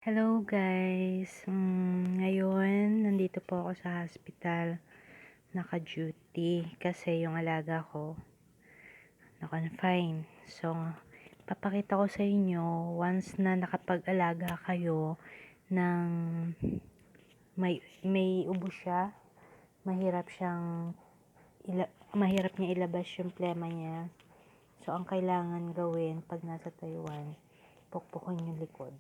Hello guys, ngayon nandito po ako sa hospital, naka-duty kasi yung alaga ko naka-confine. So, papakita ko sa inyo once na nakapag-alaga kayo ng may ubo siya, mahirap niya ilabas yung plema niya. So, ang kailangan gawin pag nasa Taiwan, pukpukin yung likod.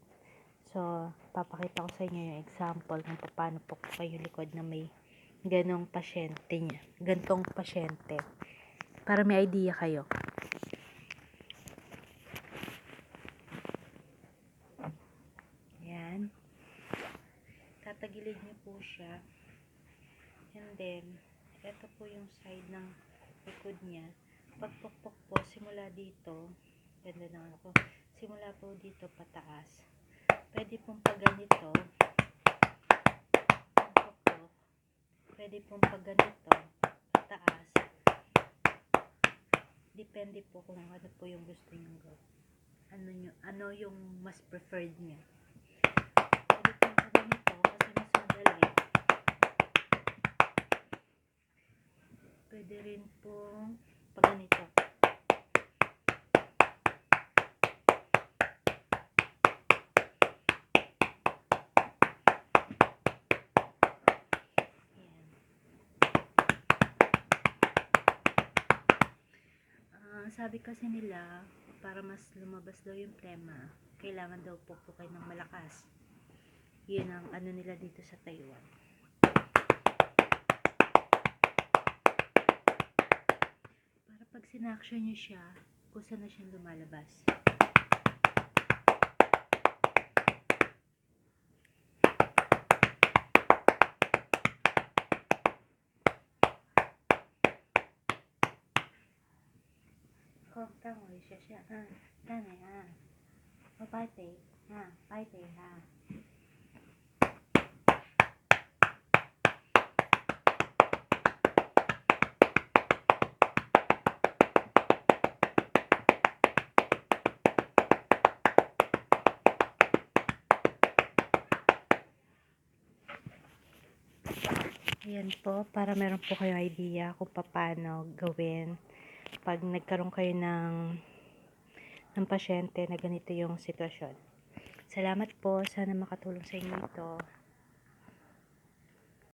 So, papakita ko sa inyo yung example kung paano pukpukin yung likod na may gantong pasyente. Para may idea kayo. Ayan. Tatagilid niyo po siya. And then, ito po yung side ng likod niya. Pagpukpok po, simula dito, ganda naman ako, simula po dito pataas. Pwede pong pagganito, pwede pong pagganito, pataas. Depende po kung ano po yung gusto nyo gawin. Ano yung mas preferred nyo. Pwede pong pagganito kasi mas madali. Pwede rin pong pagganito. Sabi kasi nila, para mas lumabas daw yung plema, kailangan daw pukpukin ng malakas. Yun ang ano nila dito sa Taiwan. Para pag sinaksyon nyo siya, kusa na siyang lumalabas. Tama siya. Tama ha. Paite ha. Paite ha. Ayan po, para meron po kayong idea kung paano gawin pag nagkaroon kayo ng pasyente na ganito yung sitwasyon. Salamat po, sana makatulong sa inyo ito.